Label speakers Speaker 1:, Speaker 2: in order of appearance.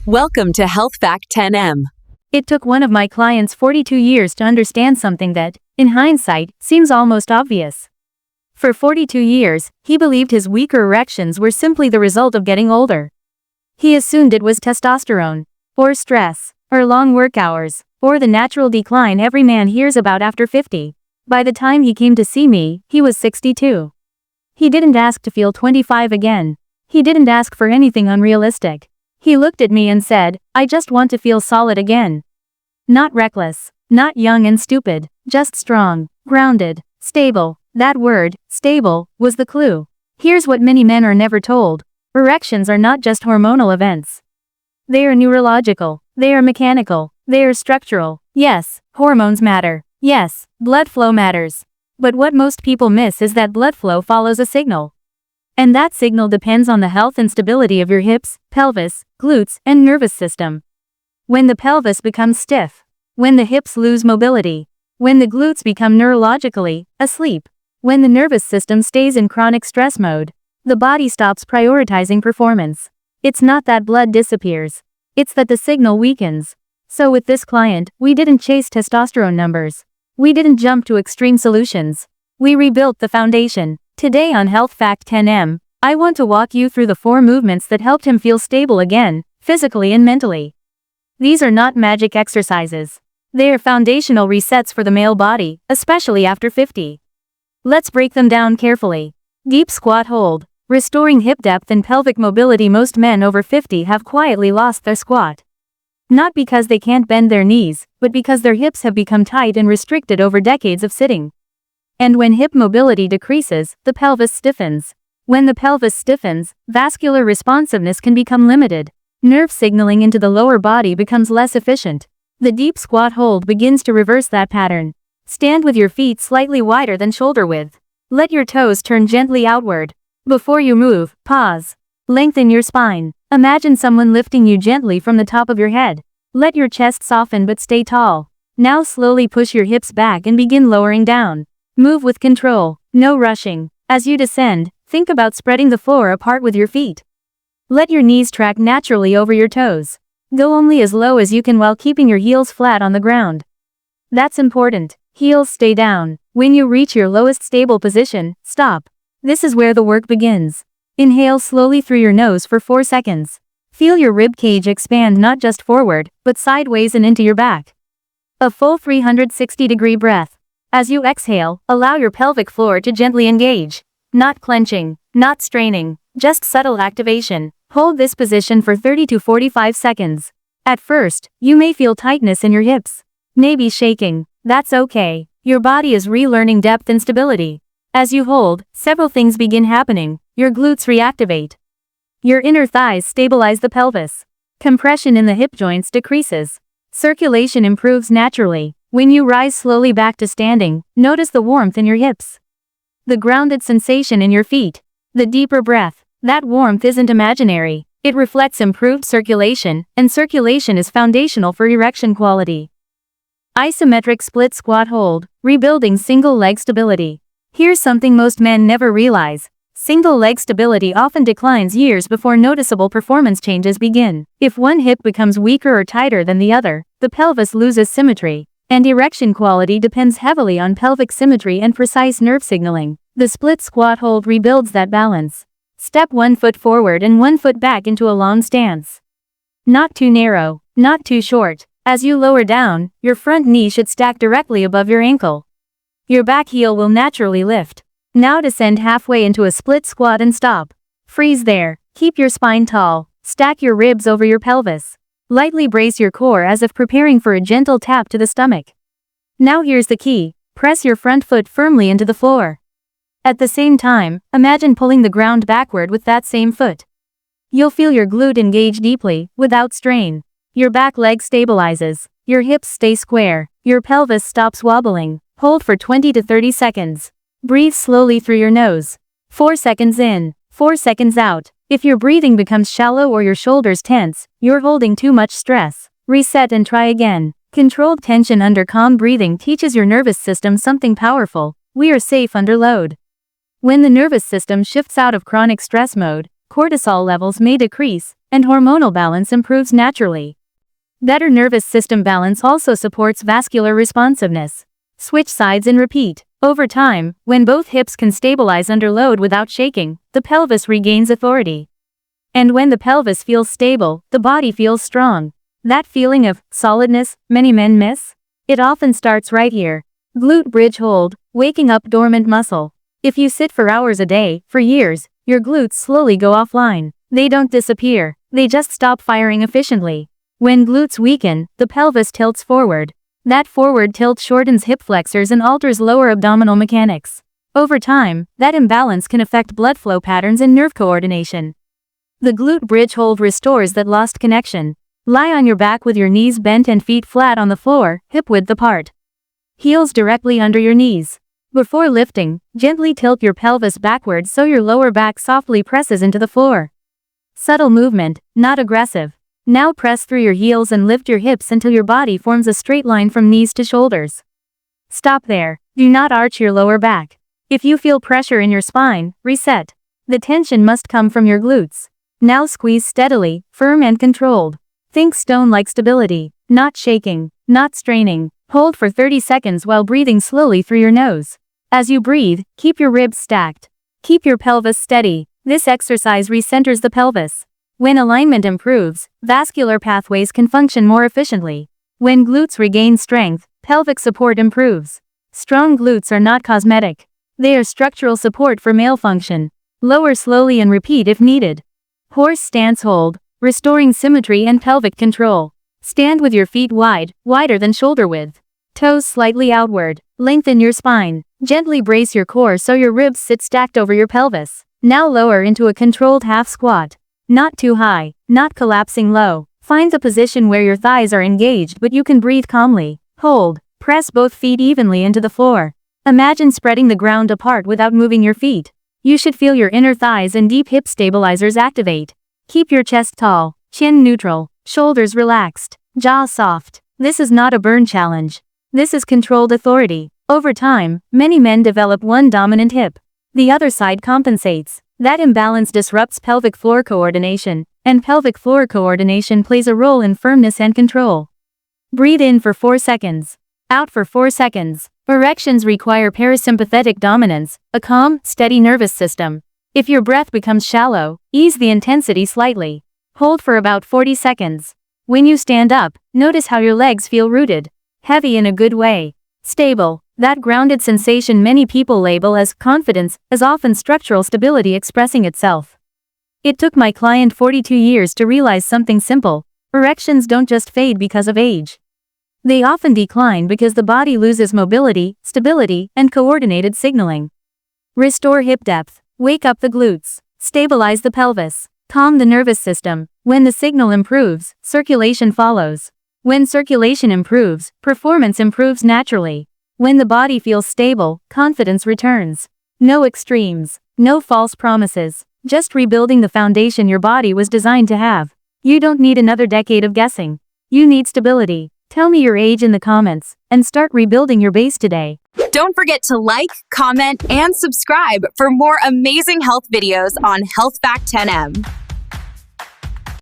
Speaker 1: Welcome to Health Fact 10M.
Speaker 2: It took one of my clients 42 years to understand something that, in hindsight, seems almost obvious. For 42 years, he believed his weaker erections were simply the result of getting older. He assumed it was testosterone, or stress, or long work hours, or the natural decline every man hears about after 50. By the time he came to see me, he was 62. He didn't ask to feel 25 again. He didn't ask for anything unrealistic. He looked at me and said, "I just want to feel solid again." Not reckless, not young and stupid, just strong, grounded, stable. That word, stable, was the clue. Here's what many men are never told. Erections are not just hormonal events. They are neurological, they are mechanical, they are structural. Yes, hormones matter. Yes, blood flow matters. But what most people miss is that blood flow follows a signal. And that signal depends on the health and stability of your hips, pelvis, glutes, and nervous system. When the pelvis becomes stiff, when the hips lose mobility, when the glutes become neurologically asleep, when the nervous system stays in chronic stress mode, the body stops prioritizing performance. It's not that blood disappears. It's that the signal weakens. So with this client, we didn't chase testosterone numbers. We didn't jump to extreme solutions. We rebuilt the foundation. Today on Health Fact 10M, I want to walk you through the 4 movements that helped him feel stable again, physically and mentally. These are not magic exercises. They are foundational resets for the male body, especially after 50. Let's break them down carefully. Deep squat hold. Restoring hip depth and pelvic mobility. Most men over 50 have quietly lost their squat. Not because they can't bend their knees, but because their hips have become tight and restricted over decades of sitting. And when hip mobility decreases, the pelvis stiffens. When the pelvis stiffens, vascular responsiveness can become limited. Nerve signaling into the lower body becomes less efficient. The deep squat hold begins to reverse that pattern. Stand with your feet slightly wider than shoulder width. Let your toes turn gently outward. Before you move, pause. Lengthen your spine. Imagine someone lifting you gently from the top of your head. Let your chest soften but stay tall. Now slowly push your hips back and begin lowering down. Move with control, no rushing. As you descend, think about spreading the floor apart with your feet. Let your knees track naturally over your toes. Go only as low as you can while keeping your heels flat on the ground. That's important. Heels stay down. When you reach your lowest stable position, stop. This is where the work begins. Inhale slowly through your nose for 4 seconds. Feel your rib cage expand not just forward, but sideways and into your back. A full 360-degree breath. As you exhale, allow your pelvic floor to gently engage. Not clenching, not straining, just subtle activation. Hold this position for 30 to 45 seconds. At first, you may feel tightness in your hips. Maybe shaking. That's okay. Your body is relearning depth and stability. As you hold, several things begin happening. Your glutes reactivate. Your inner thighs stabilize the pelvis. Compression in the hip joints decreases. Circulation improves naturally. When you rise slowly back to standing, notice the warmth in your hips. The grounded sensation in your feet. The deeper breath. That warmth isn't imaginary. It reflects improved circulation, and circulation is foundational for erection quality. Isometric split squat hold. Rebuilding single leg stability. Here's something most men never realize. Single leg stability often declines years before noticeable performance changes begin. If one hip becomes weaker or tighter than the other, the pelvis loses symmetry. And erection quality depends heavily on pelvic symmetry and precise nerve signaling. The split squat hold rebuilds that balance. Step 1 foot forward and 1 foot back into a long stance. Not too narrow, not too short. As you lower down, your front knee should stack directly above your ankle. Your back heel will naturally lift. Now descend halfway into a split squat and stop. Freeze there. Keep your spine tall. Stack your ribs over your pelvis. Lightly brace your core as if preparing for a gentle tap to the stomach. Now here's the key. Press your front foot firmly into the floor. At the same time, imagine pulling the ground backward with that same foot. You'll feel your glute engage deeply, without strain. Your back leg stabilizes. Your hips stay square. Your pelvis stops wobbling. Hold for 20 to 30 seconds. Breathe slowly through your nose. 4 seconds in, 4 seconds out. If your breathing becomes shallow or your shoulders tense, you're holding too much stress. Reset and try again. Controlled tension under calm breathing teaches your nervous system something powerful. We are safe under load. When the nervous system shifts out of chronic stress mode, cortisol levels may decrease, and hormonal balance improves naturally. Better nervous system balance also supports vascular responsiveness. Switch sides and repeat. Over time, when both hips can stabilize under load without shaking, the pelvis regains authority. And when the pelvis feels stable, the body feels strong. That feeling of solidness many men miss? It often starts right here. Glute bridge hold, waking up dormant muscle. If you sit for hours a day, for years, your glutes slowly go offline. They don't disappear, they just stop firing efficiently. When glutes weaken, the pelvis tilts forward. That forward tilt shortens hip flexors and alters lower abdominal mechanics. Over time, that imbalance can affect blood flow patterns and nerve coordination. The glute bridge hold restores that lost connection. Lie on your back with your knees bent and feet flat on the floor, hip width apart. Heels directly under your knees. Before lifting, gently tilt your pelvis backward so your lower back softly presses into the floor. Subtle movement, not aggressive. Now press through your heels and lift your hips until your body forms a straight line from knees to shoulders. Stop there. Do not arch your lower back. If you feel pressure in your spine, reset. The tension must come from your glutes. Now squeeze steadily, firm and controlled. Think stone-like stability, not shaking, not straining. Hold for 30 seconds while breathing slowly through your nose. As you breathe, keep your ribs stacked. Keep your pelvis steady. This exercise recenters the pelvis. When alignment improves, vascular pathways can function more efficiently. When glutes regain strength, pelvic support improves. Strong glutes are not cosmetic. They are structural support for male function. Lower slowly and repeat if needed. Horse stance hold, restoring symmetry and pelvic control. Stand with your feet wide, wider than shoulder width. Toes slightly outward. Lengthen your spine. Gently brace your core so your ribs sit stacked over your pelvis. Now lower into a controlled half squat. Not too high, not collapsing low. Find the position where your thighs are engaged but you can breathe calmly. Hold. Press both feet evenly into the floor. Imagine spreading the ground apart without moving your feet. You should feel your inner thighs and deep hip stabilizers activate. Keep your chest tall, chin neutral, shoulders relaxed, jaw soft. This is not a burn challenge. This is controlled authority. Over time, many men develop one dominant hip. The other side compensates. That imbalance disrupts pelvic floor coordination, and pelvic floor coordination plays a role in firmness and control. Breathe in for 4 seconds. Out for 4 seconds. Erections require parasympathetic dominance, a calm, steady nervous system. If your breath becomes shallow, ease the intensity slightly. Hold for about 40 seconds. When you stand up, notice how your legs feel rooted. Heavy in a good way. Stable. That grounded sensation many people label as confidence is often structural stability expressing itself. It took my client 42 years to realize something simple. Erections don't just fade because of age. They often decline because the body loses mobility, stability, and coordinated signaling. Restore hip depth. Wake up the glutes. Stabilize the pelvis. Calm the nervous system. When the signal improves, circulation follows. When circulation improves, performance improves naturally. When the body feels stable, confidence returns. No extremes. No false promises. Just rebuilding the foundation your body was designed to have. You don't need another decade of guessing. You need stability. Tell me your age in the comments, and start rebuilding your base today.
Speaker 1: Don't forget to like, comment, and subscribe for more amazing health videos on Health Fact 10M.